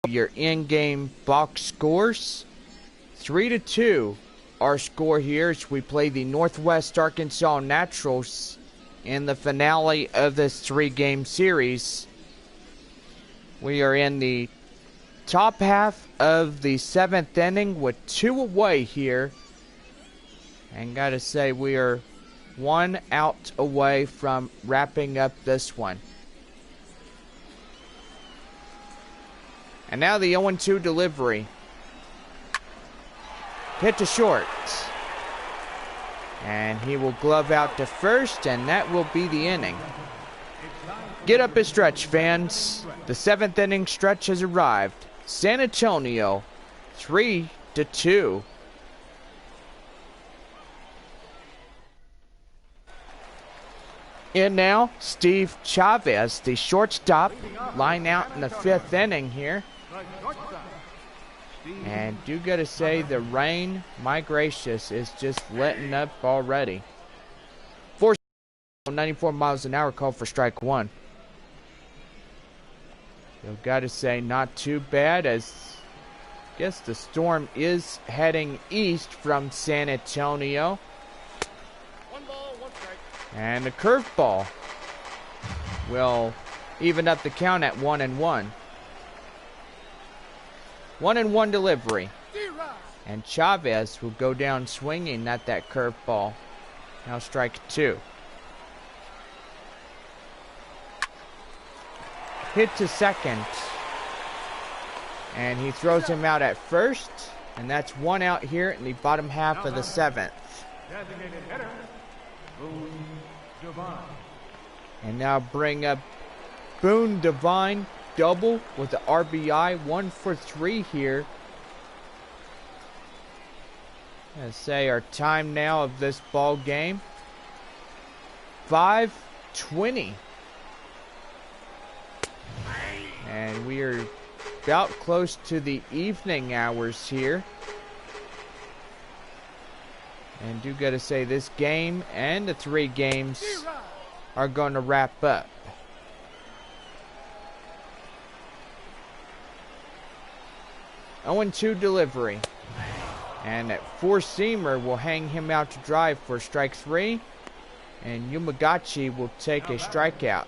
your in-game box scores. 3-2 our score here as we play the Northwest Arkansas Naturals in the finale of this 3-game series. We are in the top half of the 7th inning with 2 away here. And gotta say, we are 1 out away from wrapping up this one. And now the 0-2 delivery. Hit to short. And he will glove out to first, and that will be the inning. Get up a stretch, fans. The 7th inning stretch has arrived. San Antonio, 3-2. In now, Steve Chavez, the shortstop, line out in the 5th inning here. And do gotta say, the rain, my gracious, is just letting up already. 94 miles an hour, called for strike 1. So gotta say, not too bad, as I guess the storm is heading east from San Antonio. 1 ball, 1 strike. And the curveball will even up the count at 1-1. 1-1 delivery. And Chavez will go down swinging at that curveball. Now strike 2. Hit to second. And he throws him out at first. And that's 1 out here in the bottom half of the 7th. Designated hitter, Boone Devine. And now bring up Boone Devine, double with the RBI, 1 for 3 here. Let's say our time now of this ball game, 5:20. And we are about close to the evening hours here. And do gotta say, this game and the 3 games are going to wrap up. (0-2) delivery. And that 4-seamer will hang him out to dry for strike 3. And Yumagachi will take a strikeout.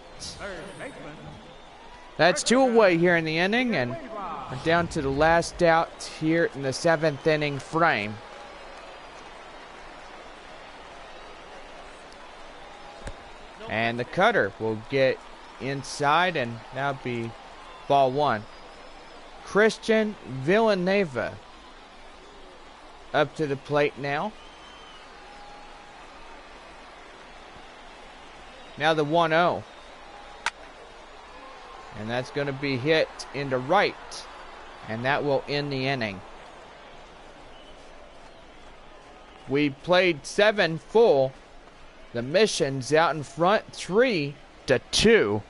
That's 2 away here in the inning, and we're down to the last out here in the 7th inning frame. And the cutter will get inside, and that'll be ball 1. Christian Villanueva up to the plate now. Now the 1-0. And that's going to be hit into right. And that will end the inning. We played 7 full. The Mission's out in front, 3-2.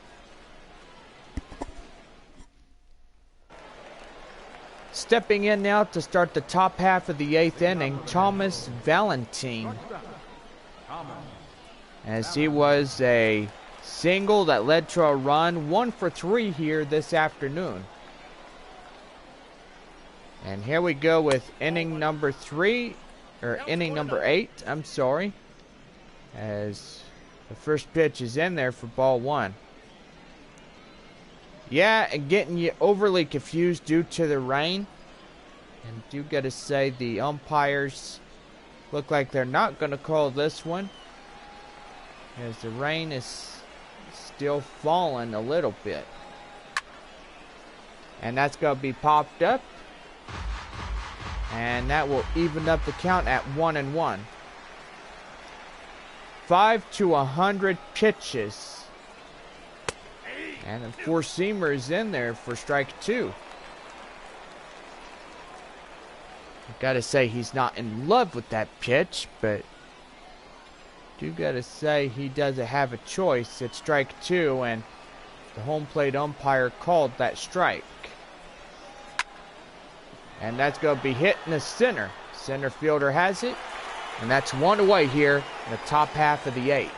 Stepping in now to start the top half of the 8th inning, Thomas Valentine. As he was a single that led to a run, 1 for 3 here this afternoon. And here we go with inning number 8, I'm sorry. As the first pitch is in there for ball 1. Yeah, and getting you overly confused due to the rain. And do gotta say, the umpires look like they're not gonna call this one, as the rain is still falling a little bit. And that's gonna be popped up. And that will even up the count at 1-1. 5 to 100 pitches. And the 4-seamer is in there for strike 2. I've got to say, he's not in love with that pitch, but do got to say he doesn't have a choice. It's strike 2, and the home plate umpire called that strike. And that's going to be hit in the center. Center fielder has it. And that's 1 away here in the top half of the 8th.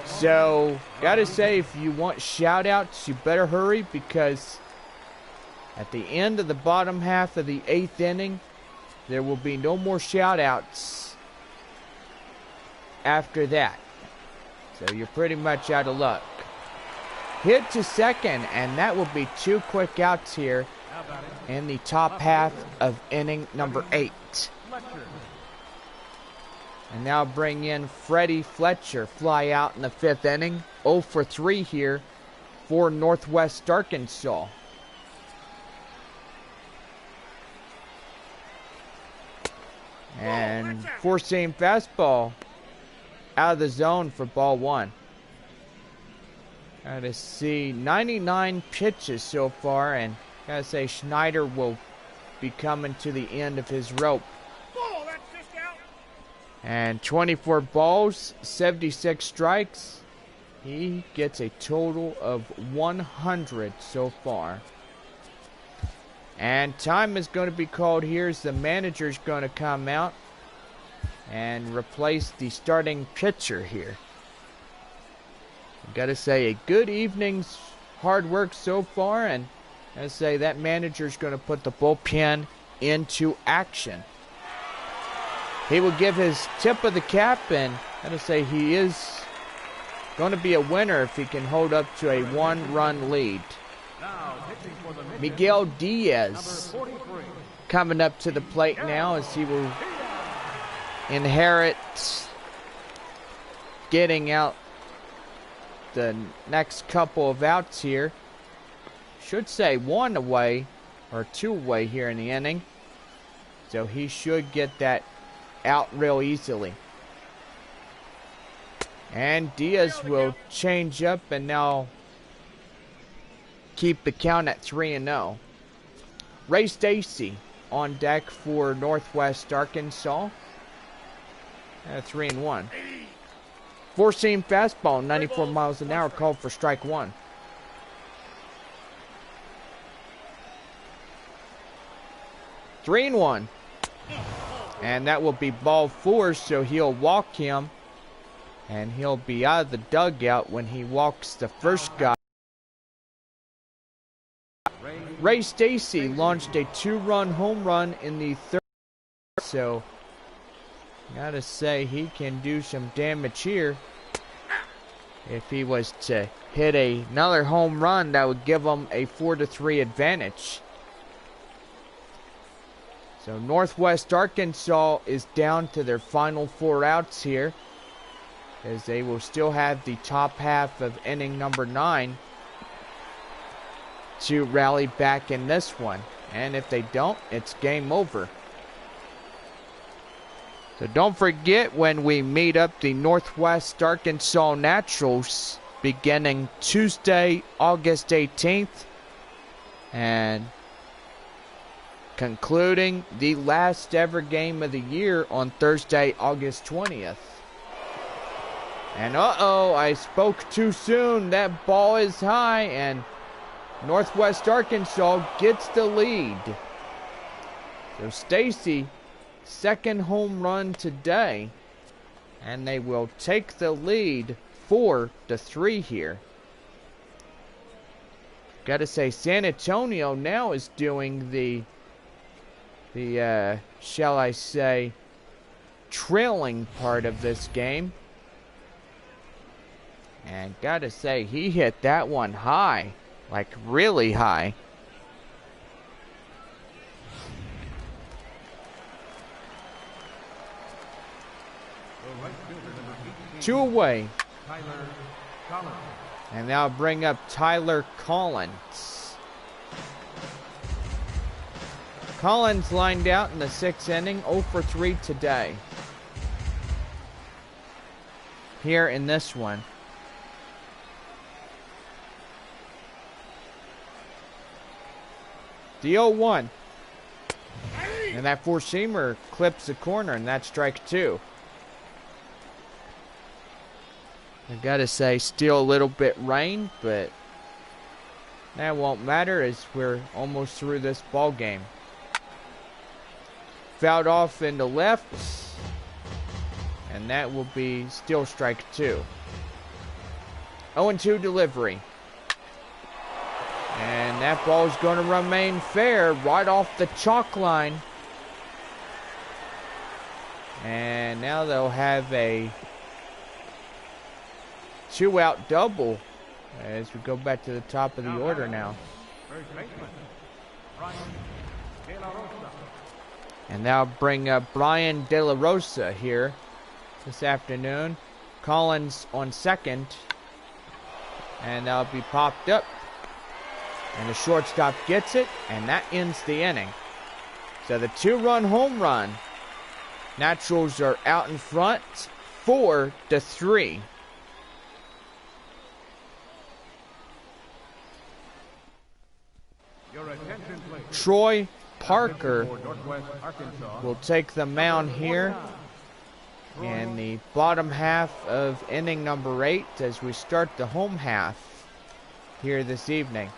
So, gotta say, if you want shout-outs, you better hurry, because at the end of the bottom half of the 8th inning, there will be no more shout-outs after that. So you're pretty much out of luck. Hit to second, and that will be 2 quick outs here in the top half of inning number 8. And now bring in Freddie Fletcher, fly out in the 5th inning. 0 for 3 here for Northwest Arkansas. And 4-seam fastball out of the zone for ball 1. Gotta see 99 pitches so far, and gotta say Schneider will be coming to the end of his rope. And 24 balls, 76 strikes. He gets a total of 100 so far. And time is going to be called here as the manager's going to come out and replace the starting pitcher here. Got to say, a good evening's hard work so far, and I say that manager's going to put the bullpen into action. He will give his tip of the cap, and I got to say he is going to be a winner if he can hold up to a 1-run lead. Miguel Diaz coming up to the plate now, as he will inherit getting out the next couple of outs here. Should say 1 away or 2 away here in the inning. So he should get that out real easily. And Diaz will change up and now keep the count at 3-0. Ray Stacy on deck for Northwest Arkansas. 3-1. 4-seam fastball, 94 miles an hour, called for strike 1. Three and 1. And that will be ball 4, so he'll walk him. And he'll be out of the dugout when he walks the first guy. Ray Stacy launched a 2-run home run in the 3rd. So, gotta say, he can do some damage here. If he was to hit another home run, that would give him a 4-3 advantage. So Northwest Arkansas is down to their final 4 outs here, as they will still have the top half of inning number 9 to rally back in this one. And if they don't, it's game over. So don't forget, when we meet up the Northwest Arkansas Naturals beginning Tuesday, August 18th, and concluding the last ever game of the year on Thursday, August 20th. And uh-oh, I spoke too soon. That ball is high, and Northwest Arkansas gets the lead. So Stacy, second home run today, and they will take the lead 4-3 here. Gotta say, San Antonio now is doing the shall I say, trailing part of this game. And gotta say, he hit that one high, like really high. Two away. And now bring up Tyler Collins. Collins lined out in the 6th inning, 0 for 3 today. Here in this one. The 0-1. And that 4-seamer clips the corner, and that's strike 2. I gotta say, still a little bit rain, but that won't matter as we're almost through this ball game. Fouled off in the left, and that will be still strike 2. 0-2 delivery. And that ball is going to remain fair right off the chalk line. And now they'll have a 2-out double as we go back to the top of the order now. And now bring up Brian De La Rosa here this afternoon. Collins on second. And that'll be popped up. And the shortstop gets it, and that ends the inning. So the 2-run home run. Naturals are out in front, 4-3. Your attention, please. Troy Parker will take the mound here in the bottom half of inning number 8 as we start the home half here this evening.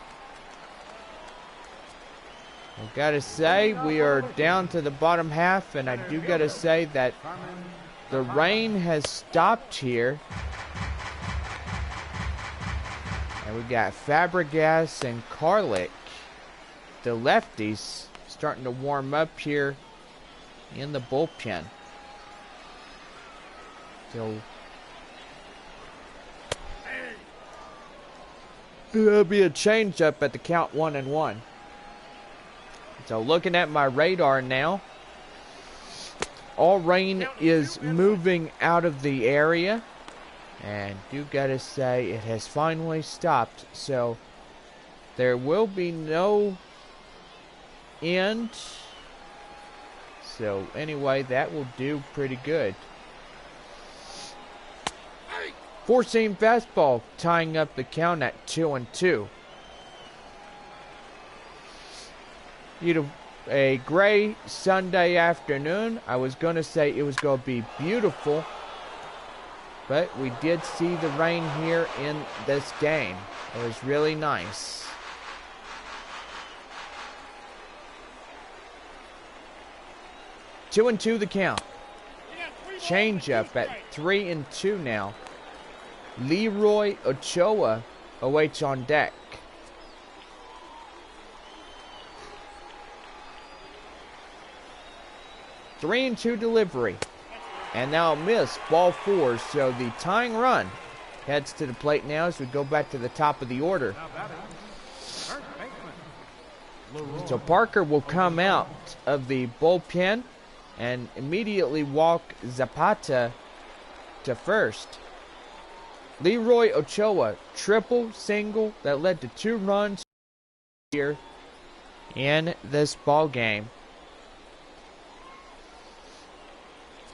I've got to say, we are down to the bottom half, and I do got to say that the rain has stopped here. And we got Fabregas and Carlick, the lefties, starting to warm up here in the bullpen. So there'll be a change-up at the count 1-1. So looking at my radar now, all rain is moving out of the area, and do gotta say it has finally stopped. So there will be no end. So anyway, that will do pretty good. Four-seam fastball tying up the count at 2-2. A gray Sunday afternoon. I was going to say it was going to be beautiful, but we did see the rain here in this game. It was really nice. Two and two the count. Change up at 3-2 now. Leroy Ochoa awaits on deck. Three and two delivery. And now a miss, ball 4. So the tying run heads to the plate now as we go back to the top of the order. So Parker will come out of the bullpen and immediately walk Zapata to first. Leroy Ochoa, triple, single that led to 2 runs here in this ball game.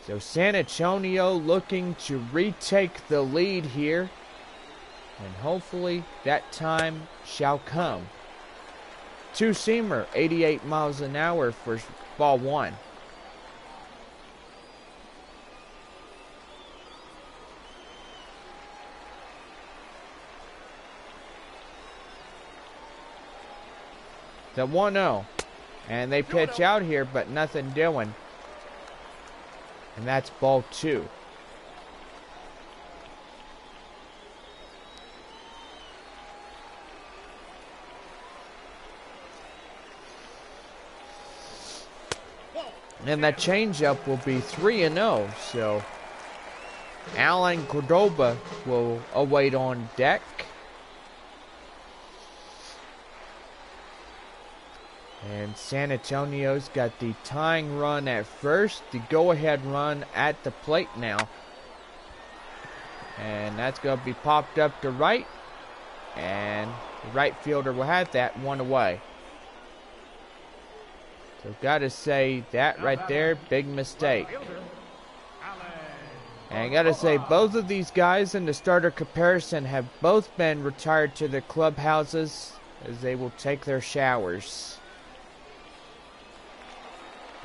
So San Antonio looking to retake the lead here, and hopefully that time shall come. Two-seamer, 88 miles an hour for ball 1. The 1-0, and they pitch out here, but nothing doing. And that's ball 2. And that changeup will be 3-0. So Alan Cordoba will await on deck. And San Antonio's got the tying run at first, the go-ahead run at the plate now. And that's going to be popped up to right. And the right fielder will have that one away. So got to say that right there, big mistake. And got to say both of these guys in the starter comparison have both been retired to their clubhouses as they will take their showers.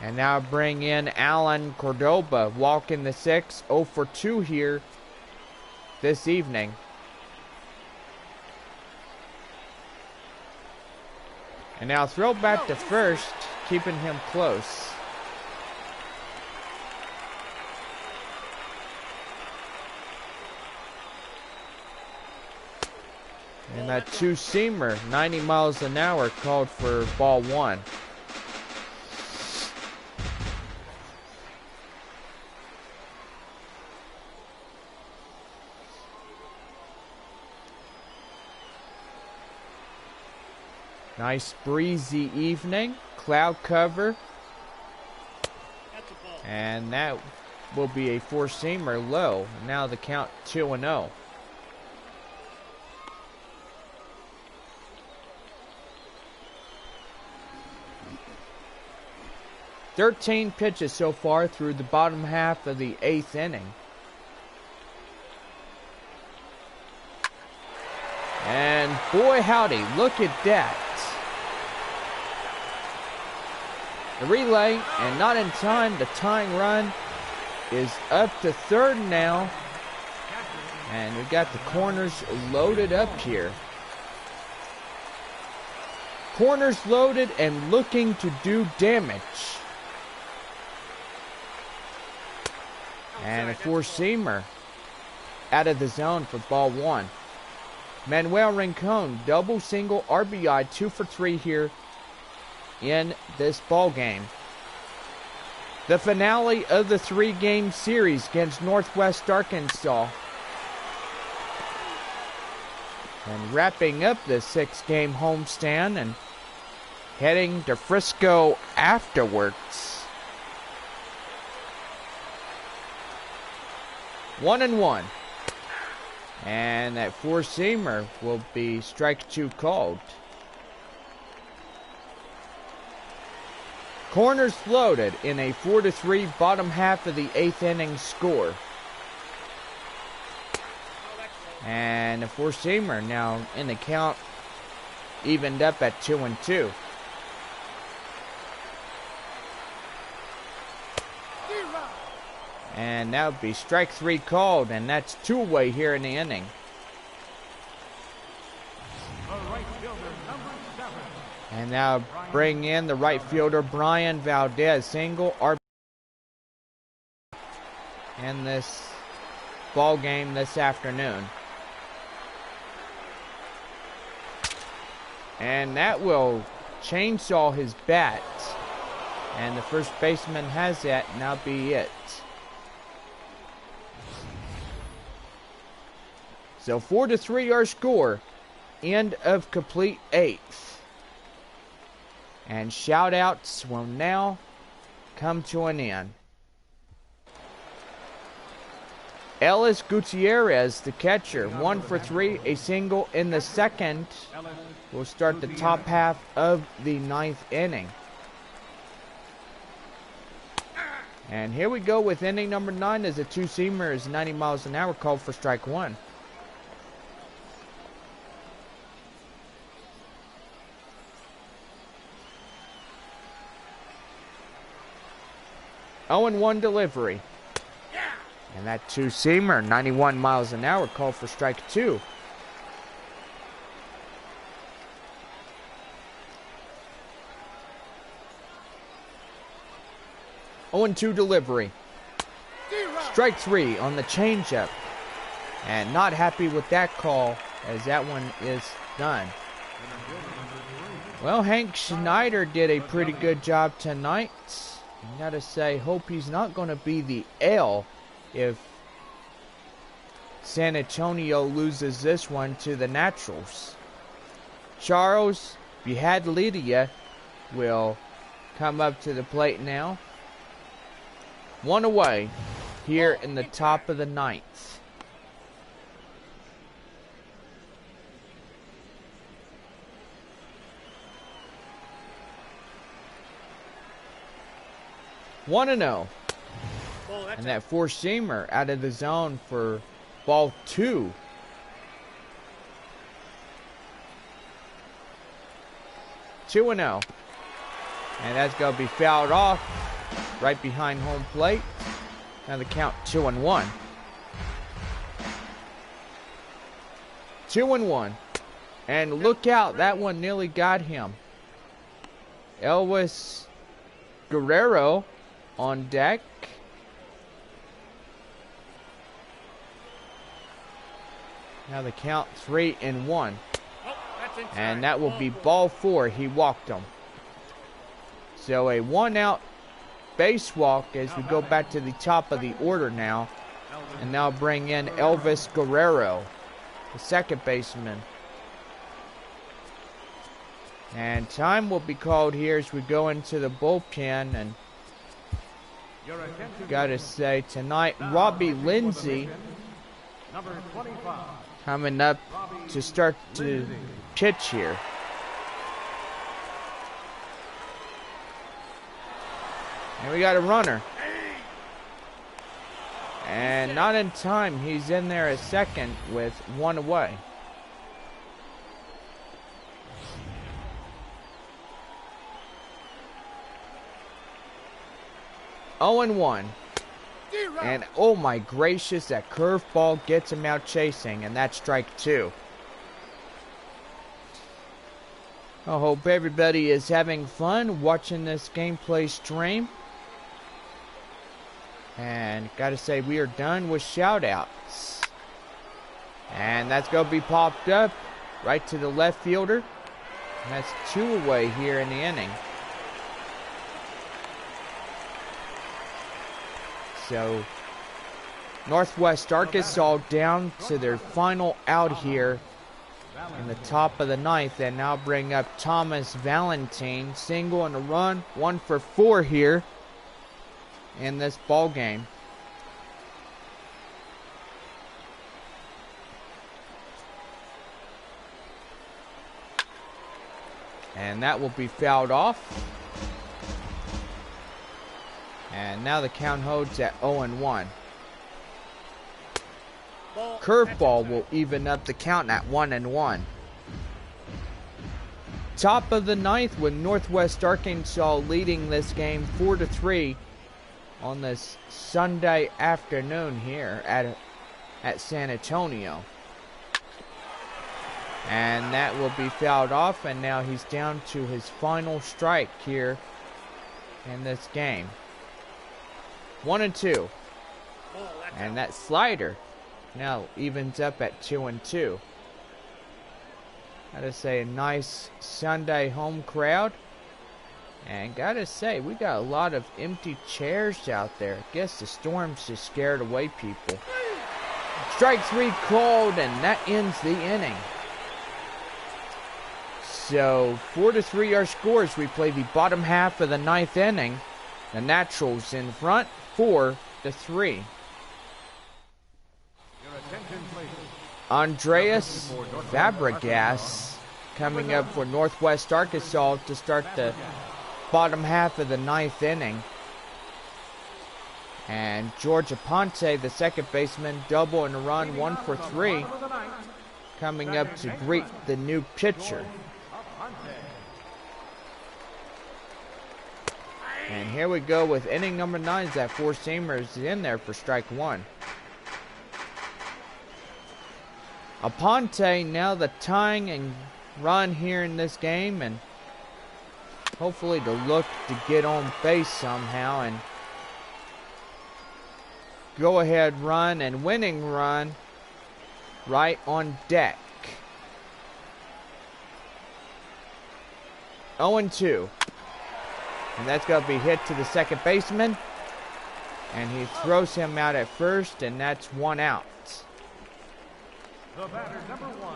And now bring in Alan Cordoba, walking the 6, 0 for 2 here this evening. And now throw back to first, keeping him close. That two-seamer, 90 miles an hour, called for ball one. Nice breezy evening, cloud cover, and that will be a four-seamer low. Now the count 2-0. "13 pitches so far through the bottom half of the 8th inning. And boy howdy, look at that. The relay, and not in time, the tying run is up to third now. And we got the corners loaded up here. Corners loaded and looking to do damage. And a four-seamer out of the zone for ball one. Manuel Rincon, double, single, RBI, 2 for 3 here in this ball game. The finale of the 3-game series against Northwest Arkansas. And wrapping up the 6-game homestand and heading to Frisco afterwards. 1-1. And that four-seamer will be strike two called. Corners loaded in a 4-3 bottom half of the 8th inning score. And a four-seamer now in the count, evened up at 2-2. And that would be strike three called, and that's two away here in the inning. And now bring in the right fielder, Brian Valdez, single RBI in this ball game this afternoon. And that will chainsaw his bat. And the first baseman has that, now be it. So 4-3 our score. End of complete 8th. And shout outs will now come to an end. Ellis Gutierrez, the catcher, 1 for 3, a single in the second. Will start the top half of the 9th inning. And here we go with inning number 9 as a two-seamer is 90 miles an hour, called for strike one. Oh, and 1 delivery. And that two-seamer, 91 miles an hour, called for strike two. Oh, and 2 delivery. Strike three on the changeup. And not happy with that call, as that one is done. Well, Hank Schneider did a pretty good job tonight. I gotta say, hope he's not going to be the L if San Antonio loses this one to the Naturals. Charles Lydia will come up to the plate now. 1 away here in the top of the 9th. One and 0. And that four-seamer out of the zone for ball two. 2-0. And that's going to be fouled off right behind home plate. Now the count 2-1. 2-1. And look out, that one nearly got him. Elvis Guerrero on deck. Now the count 3-1. And that will be ball 4. He walked him. So a 1-out base walk as we go back to the top of the order now. And now bring in Elvis Guerrero, the second baseman. And time will be called here as we go into the bullpen. And gotta say, tonight, Robbie Lindsay coming up to start to pitch here. And we got a runner. And not in time. He's in there at second with 1 away. Oh and 1. And oh my gracious, that curveball gets him out chasing, and that's strike 2. I hope everybody is having fun watching this gameplay stream. And gotta say, we are done with shoutouts. And that's gonna be popped up right to the left fielder. And that's 2 away here in the inning. So, Northwest Arkansas down to their final out here in the top of the 9th. And now bring up Thomas Valentine. Single and a run. 1 for 4 here in this ball game. And that will be fouled off. And now the count holds at 0-1. Curveball will even up the count at 1-1. Top of the 9th with Northwest Arkansas leading this game 4-3 on this Sunday afternoon here at San Antonio. And that will be fouled off, and now he's down to his final strike here in this game. 1-2. And that slider now evens up at 2-2. Gotta say, a nice Sunday home crowd. And gotta say, we got a lot of empty chairs out there. I guess the storm's just scared away people. Strike 3 called, and that ends the inning. So 4-3 our scores. We play the bottom half of the 9th inning. The Naturals in front, 4-3. Andreas Fabregas coming up for Northwest Arkansas to start the bottom half of the 9th inning. And George Aponte, the second baseman, double and a run, 1 for 3, coming up to greet the new pitcher. And here we go with inning number 9. That four-seamer is in there for strike 1. Aponte now the tying and run here in this game, and hopefully to look to get on base somehow, and go ahead run and winning run right on deck. 0-2. And that's going to be hit to the second baseman. And he throws him out at first, and that's 1 out.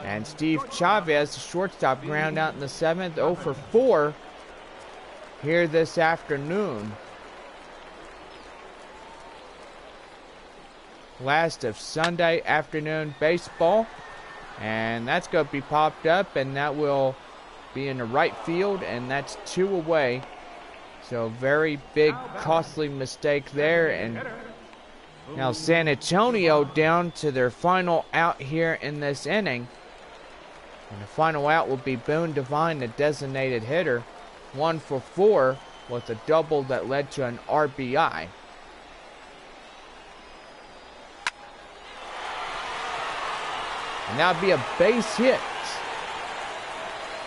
And Steve Chavez, the shortstop, ground out in the 7th, 0 for 4 here this afternoon. Last of Sunday afternoon baseball. And that's going to be popped up, and that will be in the right field, and that's 2 away. So very big, costly mistake there. And now San Antonio down to their final out here in this inning. And the final out will be Boone Devine, the designated hitter. 1 for 4 with a double that led to an RBI. And that would be a base hit.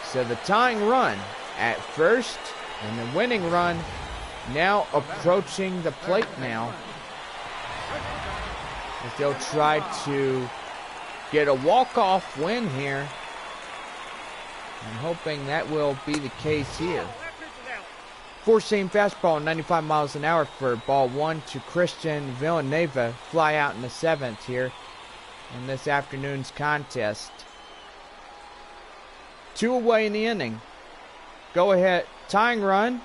So the tying run at first, and the winning run now approaching the plate now. As they'll try to get a walk-off win here I'm hoping that will be the case here. Four-seam fastball, 95 miles an hour for ball one to Christian Villanueva. Fly out in the seventh here in this afternoon's contest. 2 away in the inning. Go ahead, tying run,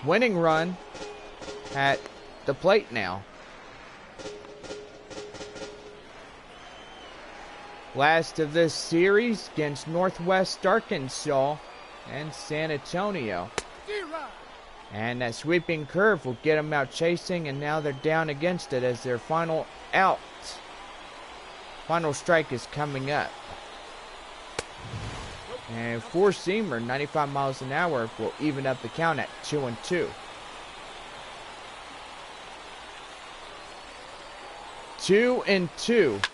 winning run at the plate now. Last of this series against Northwest Arkansas and San Antonio. And that sweeping curve will get them out chasing, and now they're down against it as their final out. Final strike is coming up. And four-seamer, 95 miles an hour, will even up the count at 2-2. 2-2.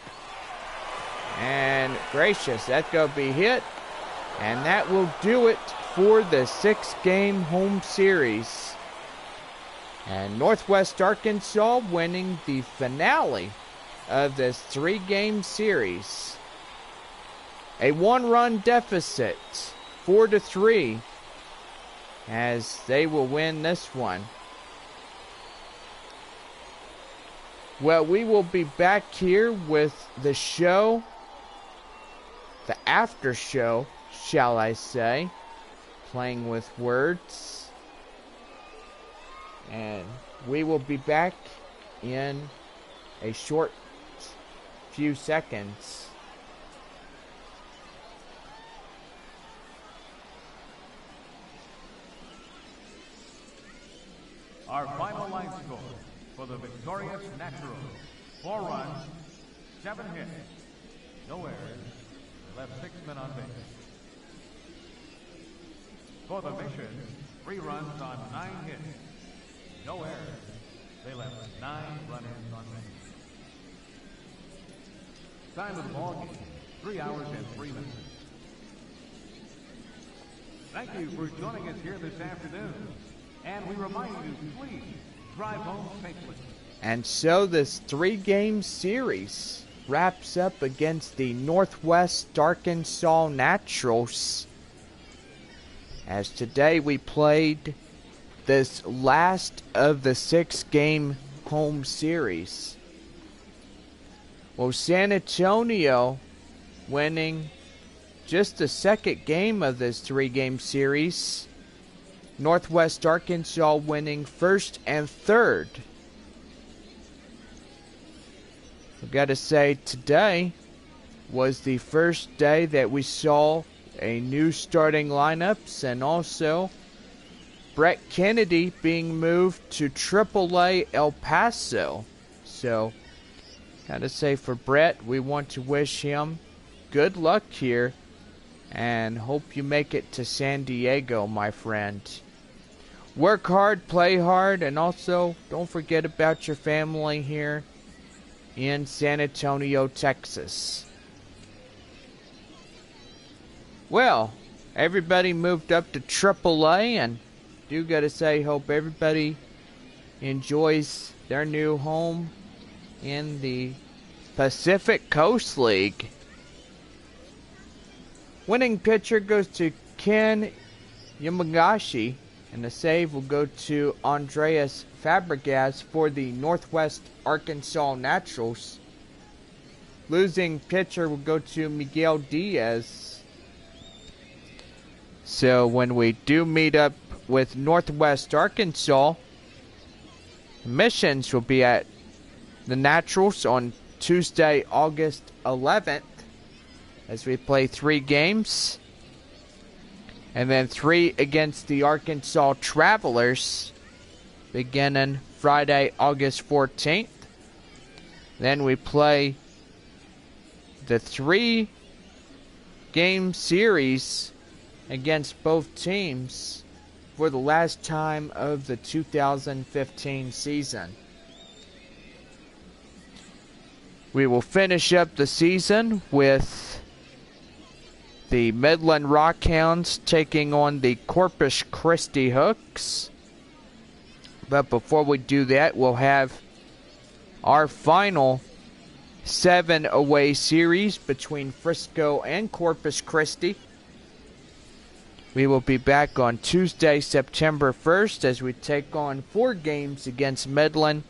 And gracious, that's going to be hit. And that will do it for the 6-game home series. And Northwest Arkansas winning the finale of this 3-game series. A 1-run deficit, 4-3, as they will win this one. Well, we will be back here with the show, the after show, shall I say, playing with words. And we will be back in a short few seconds. Our final line score for the victorious Naturals: 4 runs, 7 hits, no errors, they left 6 men on base. For the Mission, 3 runs on 9 hits, no errors, they left 9 runners on base. Time of the ball game, 3 hours and 3 minutes. Thank you for joining us here this afternoon. And we remind you, please drive home safely. And so this 3-game series wraps up against the Northwest Arkansas Naturals. As today we played this last of the 6-game home series. Well, San Antonio winning just the 2nd game of this 3-game series. Northwest Arkansas winning 1st and 3rd. I've got to say, today was the first day that we saw a new starting lineups, and also Brett Kennedy being moved to AAA El Paso. So, got to say, for Brett, we want to wish him good luck here, and hope you make it to San Diego, my friend. Work hard, play hard, and also don't forget about your family here in San Antonio, Texas. Well, everybody moved up to AAA, and do gotta say, hope everybody enjoys their new home in the Pacific Coast League. Winning pitcher goes to Ken Yamagashi, and the save will go to Andreas Fabregas for the Northwest Arkansas Naturals. Losing pitcher will go to Miguel Diaz. So when we do meet up with Northwest Arkansas, missions will be at the Naturals on Tuesday, August 11th, as we play 3 games. And then 3 against the Arkansas Travelers, beginning Friday, August 14th. Then we play the 3-game series against both teams for the last time of the 2015 season. We will finish up the season with the Midland Rockhounds taking on the Corpus Christi Hooks. But before we do that, we'll have our final 7 away series between Frisco and Corpus Christi. We will be back on Tuesday, September 1st as we take on 4 games against Midland.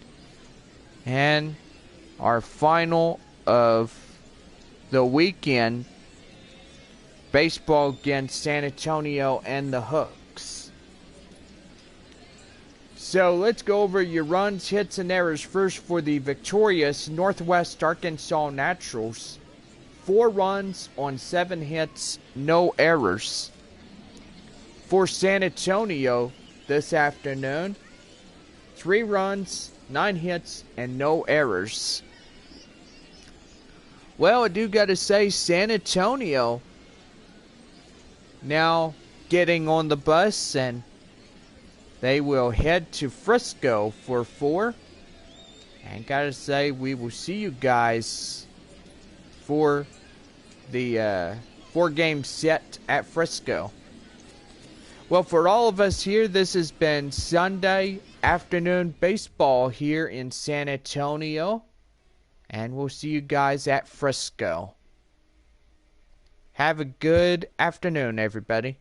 And our final of the weekend, baseball against San Antonio and the Hooks. So let's go over your runs, hits, and errors first for the victorious Northwest Arkansas Naturals. 4 runs on 7 hits, no errors. For San Antonio this afternoon, 3 runs, 9 hits, and no errors. Well, I do gotta say, San Antonio now getting on the bus, and they will head to Frisco for 4. And gotta say, we will see you guys for the 4-game set at Frisco. Well, for all of us here, this has been Sunday afternoon baseball here in San Antonio. And we'll see you guys at Frisco. Have a good afternoon, everybody.